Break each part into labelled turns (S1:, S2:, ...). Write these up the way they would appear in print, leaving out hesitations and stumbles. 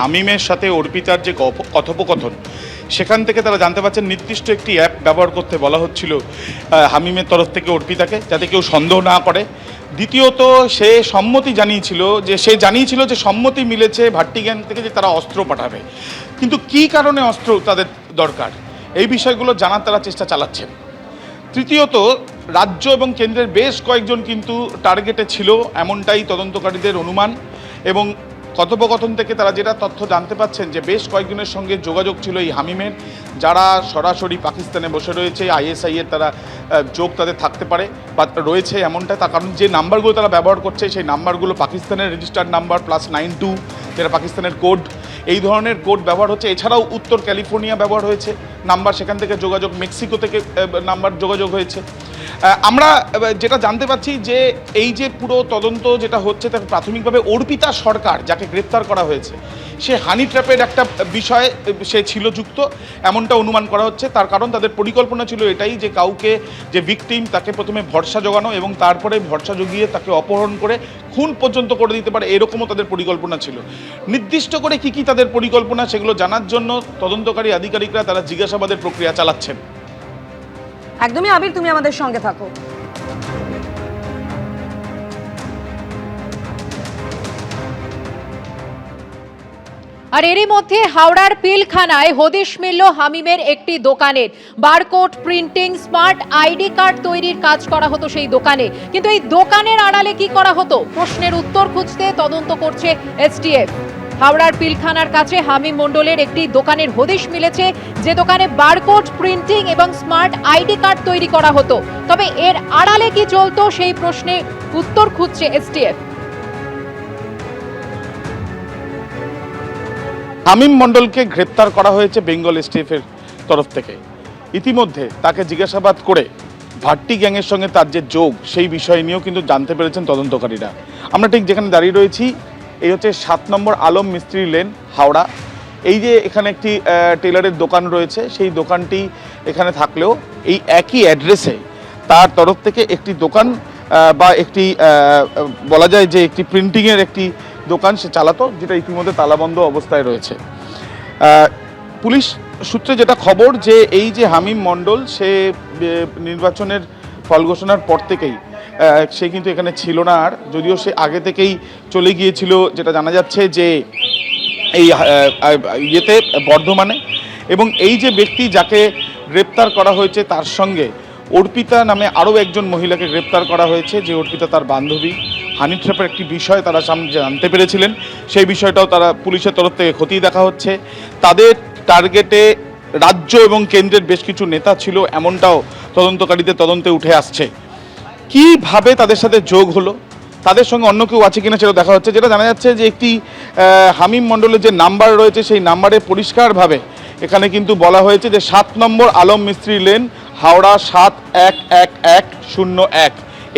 S1: হামিমের সাথে অর্পিতার যে কথোপকথন সেখান থেকে তারা জানতে পারছেন নির্দিষ্ট একটি অ্যাপ ব্যবহার করতে বলা হচ্ছিল হামিমের তরফ থেকে অর্পিতাকে, যাতে কেউ সন্দেহ না করে। দ্বিতীয়ত সে সম্মতি জানিয়েছিল যে সম্মতি মিলেছে ভাট্টি গ্যাং থেকে যে তারা অস্ত্র পাঠাবে, কিন্তু কী কারণে অস্ত্র তাদের দরকার এই বিষয়গুলো জানার তারা চেষ্টা চালাচ্ছেন। তৃতীয়ত রাজ্য এবং কেন্দ্রের বেশ কয়েকজন কিন্তু টার্গেটে ছিল, এমনটাই তদন্তকারীদের অনুমান। এবং কথোপকথন থেকে তারা যেটা তথ্য জানতে পাচ্ছেন যে বেশ কয়েকজনের সঙ্গে যোগাযোগ ছিল এই হামিমের, যারা সরাসরি পাকিস্তানে বসে রয়েছে। আইএসআই এর তারা যোগ তাদের থাকতে পারে বা রয়েছে এমনটা, তার কারণ যে নাম্বারগুলো তারা ব্যবহার করছে সেই নাম্বারগুলো পাকিস্তানের রেজিস্টার্ড নাম্বার +92, যেটা পাকিস্তানের কোড, এই ধরনের কোড ব্যবহার হচ্ছে। এছাড়াও উত্তর ক্যালিফোর্নিয়া ব্যবহার হয়েছে নাম্বার, সেখান থেকে যোগাযোগ, মেক্সিকো থেকে নাম্বার যোগাযোগ হয়েছে। আমরা যেটা জানতে পাচ্ছি যে এই যে পুরো তদন্ত যেটা হচ্ছে তার প্রাথমিকভাবে অর্পিতা সরকার যাকে গ্রেপ্তার করা হয়েছে সে হানি ট্র্যাপের একটা বিষয় সে ছিল যুক্ত, এমনটা অনুমান করা হচ্ছে। তার কারণ তাদের পরিকল্পনা ছিল এটাই যে কাউকে, যে ভিকটিম, তাকে প্রথমে ভরসা জোগানো এবং তারপরে ভরসা জুগিয়ে তাকে অপহরণ করে খুন পর্যন্ত করে দিতে পারে, এরকমও তাদের পরিকল্পনা ছিল। নির্দিষ্ট করে কি কি তাদের পরিকল্পনা সেগুলো জানার জন্য তদন্তকারী আধিকারিকরা তারা জিজ্ঞাসাবাদের প্রক্রিয়া চালাচ্ছেন।
S2: একদমই আবির, তুমি আমাদের সঙ্গে থাকো।
S3: আর এরই মধ্যে হাওড়ার পিলখানায় হদিশ মিলল হামিমের একটি দোকানের। Barcode printing, smart ID card তৈরির কাজ করা হতো সেই দোকানে, কিন্তু এই দোকানের আড়ালে কি করা হতো প্রশ্নের উত্তর খুঁজতে তদন্ত করছে এসটিএফ। হাওড়ার পিলখানার কাছে হামিম মণ্ডলের একটি দোকানের হদিশ মিলেছে, যে দোকানে বারকোড প্রিন্টিং এবং স্মার্ট আইডি কার্ড তৈরি করা হতো। তবে এর আড়ালে কি চলতো সেই প্রশ্নে উত্তর খুঁজছে এসটিএফ।
S1: হামিম মণ্ডলকে গ্রেপ্তার করা হয়েছে বেঙ্গল এসটিএফের তরফ থেকে। ইতিমধ্যে তাকে জিজ্ঞাসাবাদ করে ভাট্টি গ্যাংয়ের সঙ্গে তার যে যোগ সেই বিষয় নিয়েও কিন্তু জানতে পেরেছেন তদন্তকারীরা। আমরা ঠিক যেখানে দাঁড়িয়ে রয়েছি এই হচ্ছে 7 নম্বর আলম মিস্ত্রি লেন, হাওড়া। এই যে এখানে একটি টেলারের দোকান রয়েছে, সেই দোকানটি এখানে থাকলেও এই একই অ্যাড্রেসে তার তরফ থেকে একটি দোকান বা একটি বলা যায় যে একটি প্রিন্টিংয়ের একটি দোকান সে চালাতো, যেটা ইতিমধ্যে তালাবন্ধ অবস্থায় রয়েছে। পুলিশ সূত্রে যেটা খবর যে এই যে হামিম মণ্ডল সে নির্বাচনের ফল ঘোষণার পর থেকেই সে কিন্তু এখানে ছিল না আর, যদিও সে আগে থেকেই চলে গিয়েছিল, যেটা জানা যাচ্ছে যে এই ইয়েতে বর্ধমানে। এবং এই যে ব্যক্তি যাকে গ্রেপ্তার করা হয়েছে তার সঙ্গে অর্পিতা নামে আরও একজন মহিলাকে গ্রেপ্তার করা হয়েছে, যে অর্পিতা তার বান্ধবী। হানি ট্র্যাপের একটি বিষয় তারা সামনে জানতে পেরেছিলেন, সেই বিষয়টাও তারা পুলিশের তরফ থেকে খতিয়ে দেখা হচ্ছে। তাদের টার্গেটে রাজ্য এবং কেন্দ্রের বেশ কিছু নেতা ছিল, এমনটাও তদন্তকারীদের তদন্তে উঠে আসছে। কিভাবে তাদের সাথে যোগ হলো, তাদের সঙ্গে অন্য কেউ আছে কিনা সেটা দেখা হচ্ছে। যেটা জানা যাচ্ছে যে একটি হামিম মণ্ডলের যে নাম্বার রয়েছে সেই নাম্বারে পরিষ্কারভাবে এখানে কিন্তু বলা হয়েছে যে 7 নম্বর আলম মিস্ত্রি লেন, হাওড়া 711101।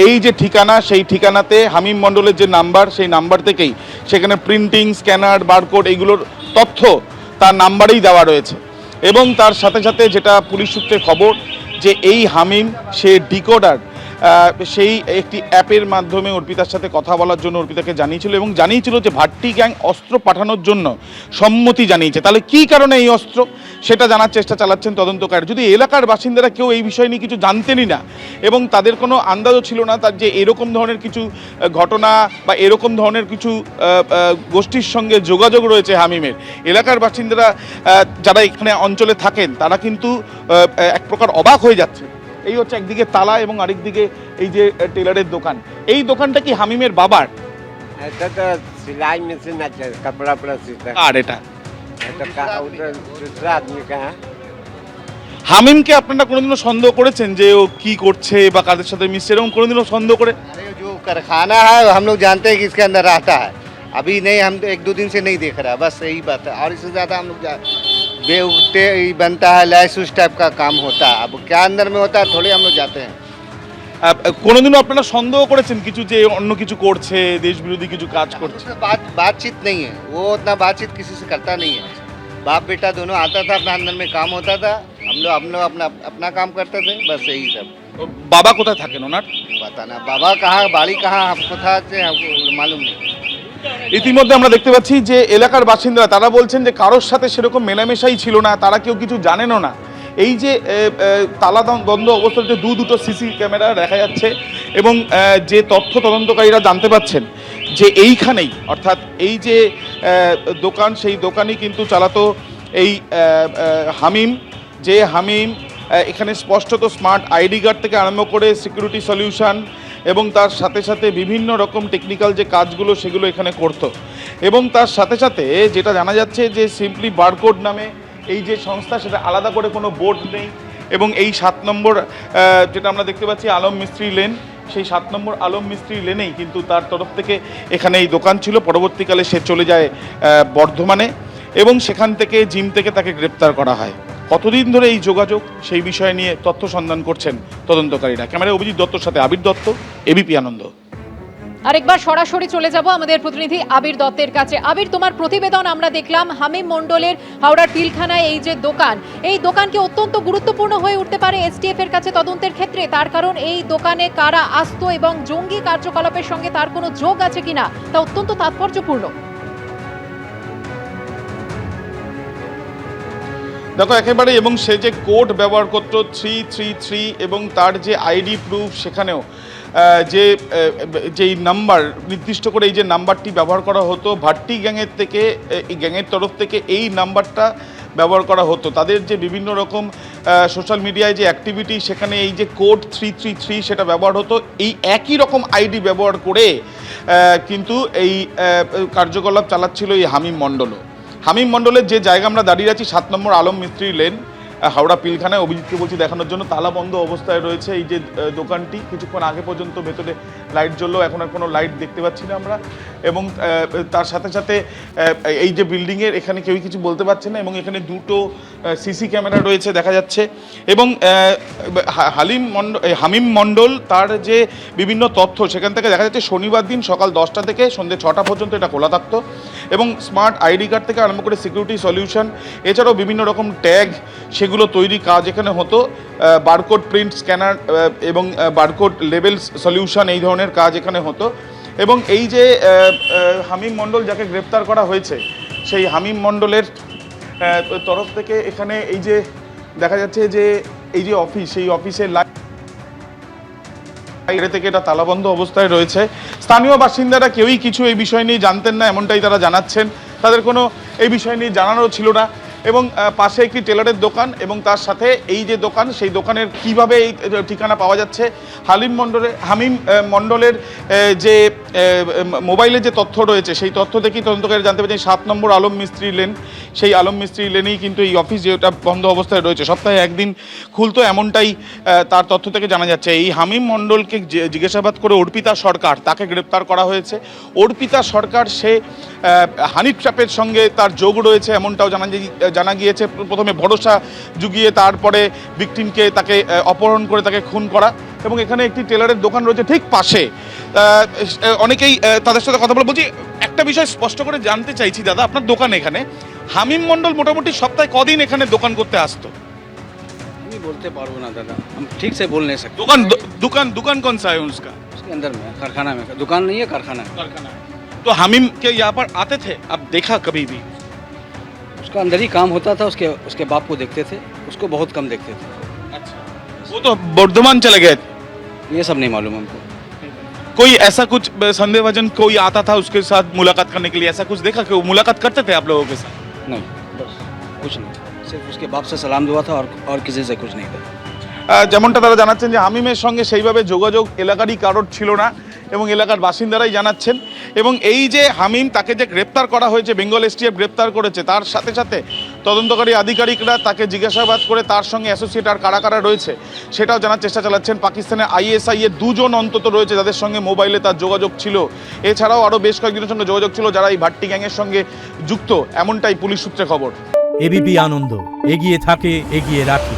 S1: এই যে ঠিকানা, সেই ঠিকানাতে হামিম মণ্ডলের যে নাম্বার সেই নাম্বার থেকেই সেখানে প্রিন্টিং, স্ক্যানার, বারকোড এইগুলোর তথ্য তার নাম্বারেই দেওয়া রয়েছে। এবং তার সাথে সাথে যেটা পুলিশ সূত্রে খবর যে এই হামিম সে ডিকোডার সেই একটি অ্যাপের মাধ্যমে অর্পিতার সাথে কথা বলার জন্য অর্পিতাকে জানিয়েছিল এবং জানিয়েছিল যে ভাট্টি গ্যাং অস্ত্র পাঠানোর জন্য সম্মতি জানিয়েছে। তাহলে কী কারণে এই অস্ত্র সেটা জানার চেষ্টা চালাচ্ছেন তদন্তকারী। যদি এলাকার বাসিন্দারা কেউ এই বিষয় নিয়ে কিছু জানতেনই না এবং তাদের কোনো আন্দাজও ছিল না তার যে এরকম ধরনের কিছু ঘটনা বা এরকম ধরনের কিছু গোষ্ঠীর সঙ্গে যোগাযোগ রয়েছে হামিমের, এলাকার বাসিন্দারা যারা এখানে অঞ্চলে থাকেন তারা কিন্তু এক প্রকার অবাক হয়ে যাচ্ছে। এই হচ্ছে একদিকে তালা এবং আরেকদিকে এই যে টেলারের দোকান। এই দোকানটা কি হামিমের বাবার?
S4: এটা তো সেলাই মেশিন আছে, কাপড়া পড়া সিস্টেম।
S1: আর এটা
S4: दूसरा आदमी का है।
S1: হামিমকে আপনারা কোনোদিনও সন্দেহ করেছেন যে ও কি করছে বা কাদের সাথে মিশছে, এরকম কোনোদিনও সন্দেহ করে?
S4: अरे जो कारखाना है हम लोग जानते हैं कि इसके अंदर रहता है। अभी नहीं, हम 1-2 दिन से नहीं देख रहा है, बस यही बात है। और इससे ज़्यादा हम लोग बेउटे बनता है, लैस उस टाइप का काम होता है। अब क्या अंदर में होता है थोड़े हम लोग जाते हैं।
S1: কোনোদিনও আপনারা সন্দেহ করেছেন কিছু যে অন্য কিছু করছে, দেশ বিরোধী কিছু কাজ করছে?
S4: उसमें बातचीत नहीं है, वो उतना बातचीत किसी से करता नहीं है। बाप बेटा दोनों आता था, अपना अंदर में काम होता था, हम लोग अपना काम करते थे, बस यही सब।
S1: বাবা কোথায় থাকেন ওনার?
S4: पता ना बाबा कहाँ, बाड़ी कहाँ हमको था हमको मालूम नहीं।
S1: ইতিমধ্যে আমরা দেখতে পাচ্ছি যে এলাকার বাসিন্দারা তারা বলছেন যে কারোর সাথে সেরকম মেলামেশাই ছিল না, তারা কেউ কিছু জানেনও না। এই যে তালা বন্ধ অবস্থাতে দুটো সিসি ক্যামেরা দেখা যাচ্ছে এবং যে তথ্য তদন্তকারীরা জানতে পাচ্ছেন যে এইখানেই অর্থাৎ এই যে দোকান, সেই দোকানই কিন্তু চালাতো এই হামিম, যে হামিম এখানে স্পষ্টত স্মার্ট আইডি কার্ড থেকে আরম্ভ করে সিকিউরিটি সলিউশন এবং তার সাথে সাথে বিভিন্ন রকম টেকনিক্যাল যে কাজগুলো সেগুলো এখানে করতো। এবং তার সাথে সাথে যেটা জানা যাচ্ছে যে সিম্পলি বারকোড নামে এই যে সংস্থা, সেটা আলাদা করে কোনো বোর্ড নেই। এবং এই 7 নম্বর যেটা আমরা দেখতে পাচ্ছি আলম মিস্ত্রি লেন, সেই 7 নম্বর আলম মিস্ত্রি লেনেই কিন্তু তার তরফ থেকে এখানে এই দোকান ছিল। পরবর্তীকালে সে চলে যায় বর্ধমানে এবং সেখান থেকে জিম থেকে তাকে গ্রেপ্তার করা হয়। কতদিন ধরে এই যোগাযোগ, সেই বিষয় নিয়ে তথ্য সন্ধান করছেন তদন্তকারীরা। ক্যামেরায় অভিজিৎ দত্তর সাথে আবির দত্ত, এবিপি আনন্দ।
S3: আরেকবার সরাসরি চলে যাব আমাদের প্রতিনিধি আবির দত্তের কাছে। আবির, তোমার প্রতিবেদন আমরা দেখলাম হামিম মণ্ডলের হাওড়ার পিলখানায় এই যে দোকান, এই দোকানকে অত্যন্ত গুরুত্বপূর্ণ হয়ে উঠতে পারে এসটিএফ এর কাছে তদন্তের ক্ষেত্রে। তার কারণ এই দোকানে কারা আসতো এবং জঙ্গি কার্যকলাপের সঙ্গে তার কোনো যোগ আছে কিনা তা অত্যন্ত তাৎপর্যপূর্ণ।
S1: দেখো একেবারে, এবং সে যে কোড ব্যবহার করতো 333 এবং তার যে আইডি প্রুফ, সেখানেও যেই নাম্বার নির্দিষ্ট করে এই যে নাম্বারটি ব্যবহার করা হতো ভাট্টি গ্যাংয়ের থেকে, এই গ্যাংয়ের তরফ থেকে এই নাম্বারটা ব্যবহার করা হতো। তাদের যে বিভিন্ন রকম সোশ্যাল মিডিয়ায় যে অ্যাক্টিভিটি, সেখানে এই যে কোড 333 সেটা ব্যবহার হতো। এই একই রকম আইডি ব্যবহার করে কিন্তু এই কার্যকলাপ চালাচ্ছিল এই হামিম মণ্ডলও। হামিম মণ্ডলের যে জায়গা আমরা দাঁড়িয়ে আছি 7 নম্বর আলম মিস্ত্রি লেন, হাওড়া পিলখানায়। অভিজিৎকে বলছি দেখানোর জন্য, তালা বন্ধ অবস্থায় রয়েছে এই যে দোকানটি। কিছুক্ষণ আগে পর্যন্ত ভেতরে লাইট জ্বললেও এখন আর কোনো লাইট দেখতে পাচ্ছি না আমরা। এবং তার সাথে সাথে এই যে বিল্ডিংয়ের এখানে কেউই কিছু বলতে পারছে না। এবং এখানে দুটো সিসি ক্যামেরা রয়েছে দেখা যাচ্ছে। এবং হামিম মণ্ডল তার যে বিভিন্ন তথ্য, সেখান থেকে দেখা যাচ্ছে শনিবার দিন সকাল 10টা থেকে সন্ধ্যে 6টা পর্যন্ত এটা খোলা থাকতো। এবং স্মার্ট আইডি কার্ড থেকে আরম্ভ করে সিকিউরিটি সলিউশন, এছাড়াও বিভিন্ন রকম ট্যাগ, সেগুলো তৈরি কাজ এখানে হতো। বারকোড প্রিন্ট স্ক্যানার এবং বারকোড লেবেল সলিউশন, এই ধরনের কাজ এখানে হতো। এবং এই যে হামিম মণ্ডল যাকে গ্রেপ্তার করা হয়েছে, সেই হামিম মণ্ডলের তরফ থেকে এখানে এই যে দেখা যাচ্ছে যে এই যে অফিস, সেই অফিসের বাইরে থেকে এটা তালাবন্ধ অবস্থায় রয়েছে। স্থানীয় বাসিন্দারা কেউই কিছু এই বিষয় নিয়ে জানতেন না, এমনটাই তারা জানাচ্ছেন। তাদের কোনো এই বিষয় নিয়ে জানানো ছিল না। এবং পাশে একটি টেলারের দোকান এবং তার সাথে এই যে দোকান, সেই দোকানের কিভাবে এই ঠিকানা পাওয়া যাচ্ছে, হামিম মণ্ডলের যে মোবাইলে যে তথ্য রয়েছে, সেই তথ্য থেকেই তদন্তকারী জানতে পেরেছেন 7 নম্বর আলম মিস্ত্রি লেন, সেই আলম মিস্ত্রি লেনেই কিন্তু এই অফিস যেটা বন্ধ অবস্থায় রয়েছে, সপ্তাহে একদিন খুলতো, এমনটাই তার তথ্য থেকে জানা যাচ্ছে। এই হামিম মণ্ডলকে জিজ্ঞাসাবাদ করে অর্পিতা সরকার, তাকে গ্রেপ্তার করা হয়েছে। অর্পিতা সরকার, সে হানি ট্র্যাপের সঙ্গে তার যোগ রয়েছে এমনটাও জানা গিয়েছে। প্রথমে ভরসা জুগিয়ে তারপরে ভিকটিমকে তাকে অপহরণ করে তাকে খুন করা। এবং এখানে একটি টেলারের দোকান রয়েছে ঠিক পাশে। অনেকেই তাদের সাথে কথা বলে বলছি, একটা বিষয় স্পষ্ট করে জানতে চাইছি দাদা, আপনার দোকান এখানে হামিম মণ্ডল মোটামুটি সপ্তাহে কদিন এখানে দোকান করতে আসতো?
S5: नहीं बोलते पारो ना दादा, हम ठीक से बोल नहीं सकते।
S1: दुकान कौन सा है उसका?
S5: उसके अंदर में कारखाना में, दुकान नहीं है कारखाना है।
S1: कारखाना है। तो हामिम के यहाँ पर आते थे, अब देखा कभी भी?
S5: उसका अंदर ही काम होता था, उसके बाप को देखते थे, उसको बहुत कम देखते थे।
S1: अच्छा, वो तो वर्धमान चले गए थे।
S5: ये सब नहीं मालूम हमको।
S1: कोई ऐसा कुछ संदेहभाजन कोई आता था उसके साथ मुलाकात करने के लिए, ऐसा कुछ देखा कि वो मुलाकात करते थे आप लोगों के साथ?
S5: नहीं, बस कुछ नहीं, सिर्फ उसके बाप से सलाम दुआ था और किसी से कुछ नहीं था।
S1: যেমনটা তারা জানাচ্ছেন যে হামিমের সঙ্গে সেইভাবে যোগাযোগ এলাকারই কারোর ছিল না এবং এলাকার বাসিন্দারাই জানাচ্ছেন। এবং এই যে হামিম, তাকে যে গ্রেপ্তার করা হয়েছে, বেঙ্গল এসটিএফ গ্রেপ্তার করেছে, তার সাথে সাথে তদন্তকারী আধিকারিকরা তাকে জিজ্ঞাসাবাদ করে তার সঙ্গে অ্যাসোসিয়েট আর কারা কারা রয়েছে সেটাও জানার চেষ্টা চালাচ্ছেন। পাকিস্তানের আইএসআই এর 2 জন অন্তত রয়েছে যাদের সঙ্গে মোবাইলে তার যোগাযোগ ছিল। এছাড়াও আরও বেশ কয়েকজনের সঙ্গে যোগাযোগ ছিল যারা এই ভাট্টি গ্যাংয়ের সঙ্গে যুক্ত, এমনটাই পুলিশ সূত্রে খবর।
S6: এবিপি আনন্দ, এগিয়ে থাকে, এগিয়ে রাখে।